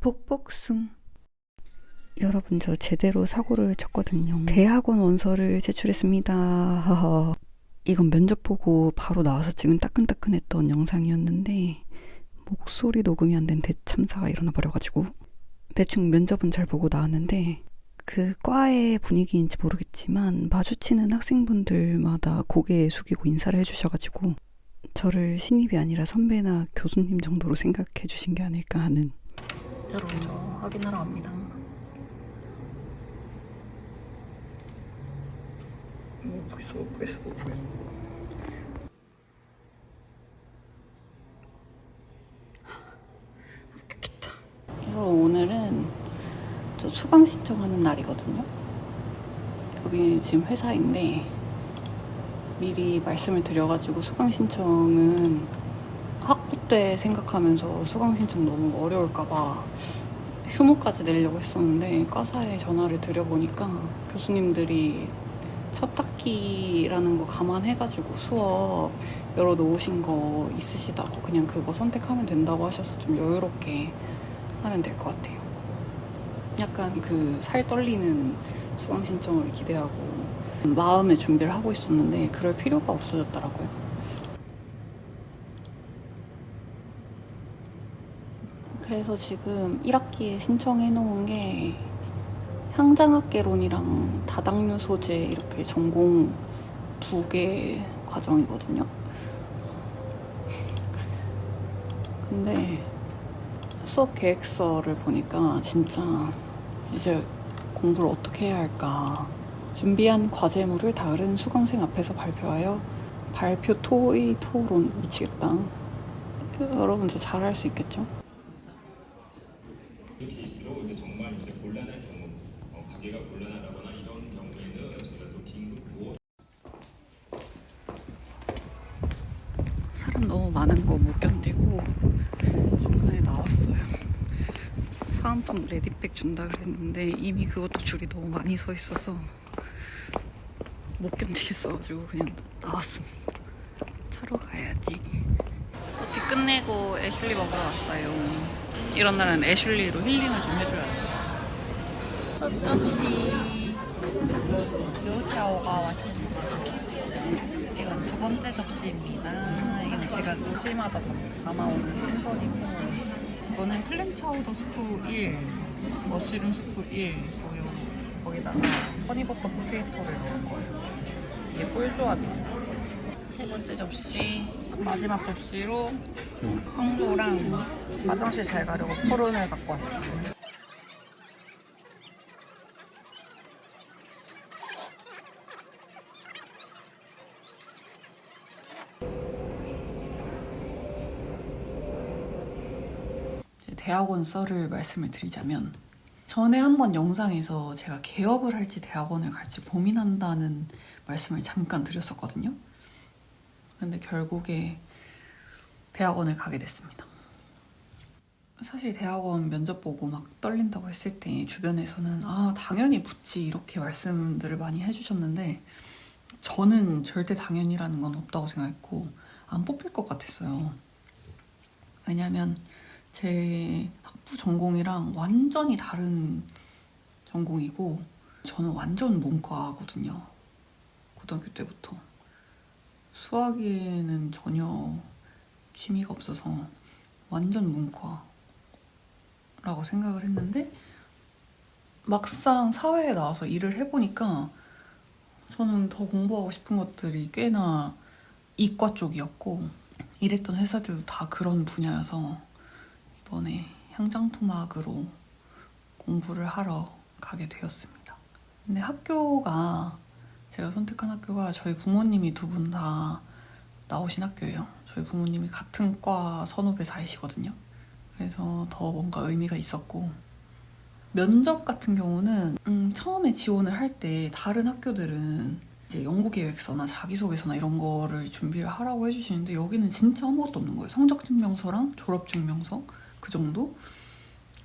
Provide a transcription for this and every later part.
복복숭. 여러분, 저 제대로 사고를 쳤거든요. 대학원 원서를 제출했습니다. 허허. 이건 면접 보고 바로 나와서 찍은 따끈따끈했던 영상이었는데 목소리 녹음이 안 된 대참사가 일어나 버려가지고 대충 면접은 잘 보고 나왔는데 그 과의 분위기인지 모르겠지만 마주치는 학생분들마다 고개 숙이고 인사를 해주셔가지고 저를 신입이 아니라 선배나 교수님 정도로 생각해 주신 게 아닐까 하는. 여러분, 저 확인하러 갑니다. 못 보겠어. 합격했다. 여러분, 오늘은 저 수강 신청하는 날이거든요. 여기 지금 회사인데 미리 말씀을 드려가지고 수강 신청은 학부 때 생각하면서 수강 신청 너무 어려울까봐 휴무까지 내려고 했었는데 과사에 전화를 드려보니까 교수님들이 첫 학기라는 거 감안해가지고 수업 열어놓으신 거 있으시다고 그냥 그거 선택하면 된다고 하셔서 좀 여유롭게 하면 될 것 같아요. 약간 그 살 떨리는 수강 신청을 기대하고 마음의 준비를 하고 있었는데 그럴 필요가 없어졌더라고요. 그래서 지금 1학기에 신청해 놓은 게 향장학개론이랑 다당류 소재 이렇게 전공 2개 과정이거든요. 근데 수업 계획서를 보니까 진짜 이제 공부를 어떻게 해야 할까. 준비한 과제물을 다른 수강생 앞에서 발표하여 발표 토의 토론. 미치겠다. 여러분, 저 잘할 수 있겠죠? 케이스로 이제 정말 이제 곤란한 경우, 가게가 곤란하다거나 이런 경우에는 저희가 또 긴급 보호. 사람 너무 많은 거 못 견디고 중간에 나왔어요. 사은품 레디백 준다 그랬는데 이미 그것도 줄이 너무 많이 서 있어서 못 견디겠어가지고 그냥 나왔습니다. 차로 가야지. 어떻게 끝내고 애슐리 먹으러 왔어요. 이런 날은 애슐리로 힐링을 좀 해줘야지. 첫 접시 요샤오가 왔습니다. 이건 두 번째 접시입니다. 이건 제가 도시마다 담아오는 생선이고, 이거는 클램 차우더 스프 1, 머쉬룸 스프 1, 거기다가 허니버터 포테이토를 넣은 거예요. 이게 꿀조합이에요. 세 번째 접시, 마지막 접시로 황도랑 화장실 잘 가려고 포른을 갖고 왔어요. 대학원 썰을 말씀을 드리자면, 전에 한번 영상에서 제가 개업을 할지 대학원을 갈지 고민한다는 말씀을 잠깐 드렸었거든요. 근데 결국에 대학원을 가게 됐습니다. 사실 대학원 면접 보고 막 떨린다고 했을 때 주변에서는 당연히 붙지 이렇게 말씀들을 많이 해주셨는데 저는 절대 당연이라는 건 없다고 생각했고 안 뽑힐 것 같았어요. 왜냐면 제 학부 전공이랑 완전히 다른 전공이고 저는 완전 문과거든요. 고등학교 때부터. 수학에는 전혀 취미가 없어서 완전 문과라고 생각을 했는데 막상 사회에 나와서 일을 해보니까 저는 더 공부하고 싶은 것들이 꽤나 이과 쪽이었고 일했던 회사들도 다 그런 분야여서 이번에 향장토막으로 공부를 하러 가게 되었습니다. 근데 학교가 제가 선택한 학교가 저희 부모님이 두 분 다 나오신 학교예요. 저희 부모님이 같은 과 선후배사이시거든요. 그래서 더 뭔가 의미가 있었고 면접 같은 경우는 처음에 지원을 할 때 다른 학교들은 이제 연구계획서나 자기소개서나 이런 거를 준비를 하라고 해주시는데 여기는 진짜 아무것도 없는 거예요. 성적증명서랑 졸업증명서 그 정도?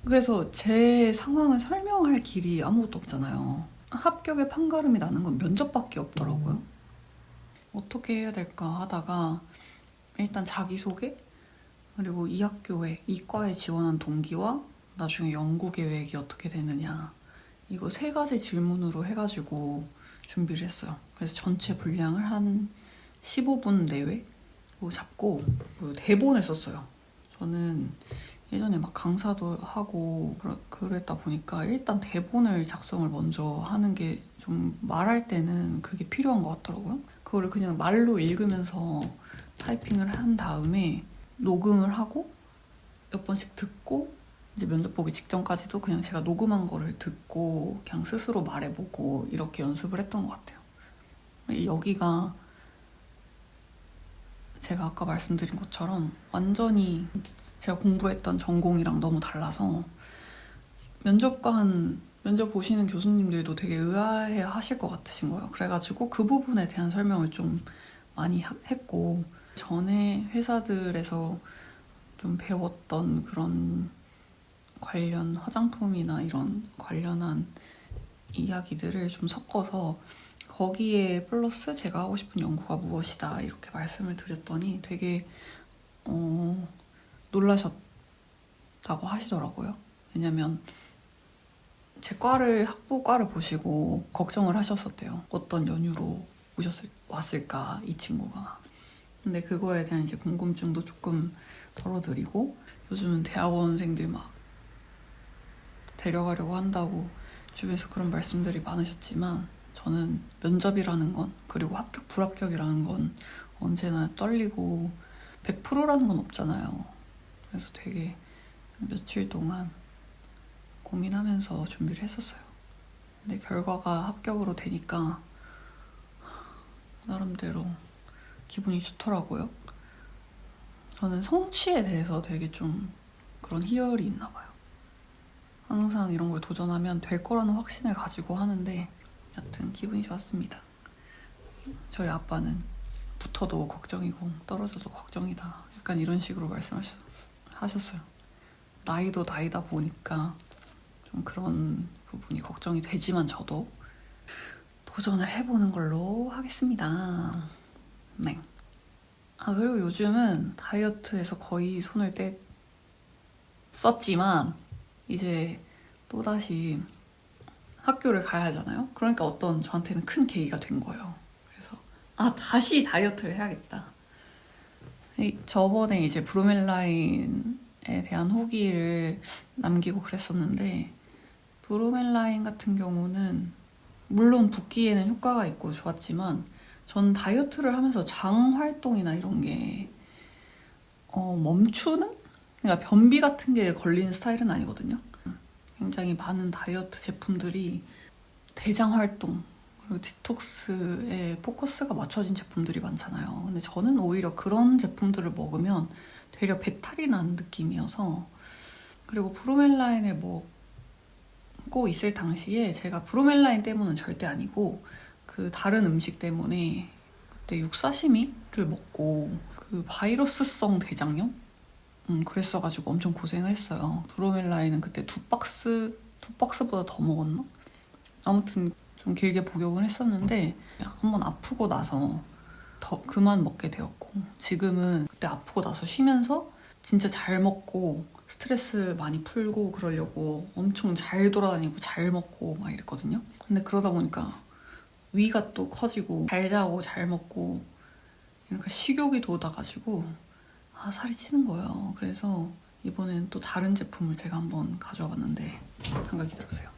그래서 제 상황을 설명할 길이 아무것도 없잖아요. 합격의 판가름이 나는 건 면접밖에 없더라고요. 어떻게 해야 될까 하다가 일단 자기소개, 그리고 이 학교에, 이 과에 지원한 동기와 나중에 연구 계획이 어떻게 되느냐 이거 3가지 질문으로 해가지고 준비를 했어요. 그래서 전체 분량을 한 15분 내외로 잡고 대본을 썼어요. 저는 예전에 막 강사도 하고 그랬다 보니까 일단 대본을 작성을 먼저 하는 게 좀 말할 때는 그게 필요한 것 같더라고요. 그거를 그냥 말로 읽으면서 타이핑을 한 다음에 녹음을 하고 몇 번씩 듣고 이제 면접 보기 직전까지도 그냥 제가 녹음한 거를 듣고 그냥 스스로 말해보고 이렇게 연습을 했던 것 같아요. 여기가 제가 아까 말씀드린 것처럼 완전히 제가 공부했던 전공이랑 너무 달라서 면접 보시는 교수님들도 되게 의아해 하실 것 같으신 거예요. 그래가지고 그 부분에 대한 설명을 좀 많이 했고 전에 회사들에서 좀 배웠던 그런 관련 화장품이나 이런 관련한 이야기들을 좀 섞어서 거기에 플러스 제가 하고 싶은 연구가 무엇이다 이렇게 말씀을 드렸더니 되게 놀라셨다고 하시더라고요. 왜냐면 제 학부과를 보시고 걱정을 하셨었대요. 어떤 연유로 왔을까 이 친구가. 근데 그거에 대한 이제 궁금증도 조금 덜어드리고 요즘은 대학원생들 막 데려가려고 한다고 주변에서 그런 말씀들이 많으셨지만 저는 면접이라는 건 그리고 합격 불합격이라는 건 언제나 떨리고 100%라는 건 없잖아요. 그래서 되게 며칠 동안 고민하면서 준비를 했었어요. 근데 결과가 합격으로 되니까 나름대로 기분이 좋더라고요. 저는 성취에 대해서 되게 좀 그런 희열이 있나 봐요. 항상 이런 걸 도전하면 될 거라는 확신을 가지고 하는데 여튼 기분이 좋았습니다. 저희 아빠는 붙어도 걱정이고 떨어져도 걱정이다. 약간 이런 식으로 말씀하셨어요. 나이도 나이다 보니까 좀 그런 부분이 걱정이 되지만 저도 도전을 해보는 걸로 하겠습니다. 네. 그리고 요즘은 다이어트에서 거의 손을 뗐었지만 이제 또다시 학교를 가야 하잖아요. 그러니까 저한테는 큰 계기가 된 거예요. 그래서 다시 다이어트를 해야겠다. 저번에 이제 브로멜라인에 대한 후기를 남기고 그랬었는데 브로멜라인 같은 경우는 물론 붓기에는 효과가 있고 좋았지만 전 다이어트를 하면서 장 활동이나 이런 게 멈추는? 그러니까 변비 같은 게 걸리는 스타일은 아니거든요. 굉장히 많은 다이어트 제품들이 대장 활동 그리고 디톡스에 포커스가 맞춰진 제품들이 많잖아요. 근데 저는 오히려 그런 제품들을 먹으면 되려 배탈이 나는 느낌이어서 그리고 브로멜라인을 먹고 있을 당시에 제가 브로멜라인 때문은 절대 아니고 그 다른 음식 때문에 그때 육사시미를 먹고 그 바이러스성 대장염? 그랬어가지고 엄청 고생을 했어요. 브로멜라인은 그때 2박스보다 더 먹었나? 아무튼 좀 길게 복용을 했었는데 한번 아프고 나서 더 그만 먹게 되었고 지금은 그때 아프고 나서 쉬면서 진짜 잘 먹고 스트레스 많이 풀고 그러려고 엄청 잘 돌아다니고 잘 먹고 막 이랬거든요. 근데 그러다 보니까 위가 또 커지고 잘 자고 잘 먹고 그러니까 식욕이 돋아가지고 살이 찌는 거예요. 그래서 이번엔 또 다른 제품을 제가 한번 가져와 봤는데 잠깐 기다려주세요.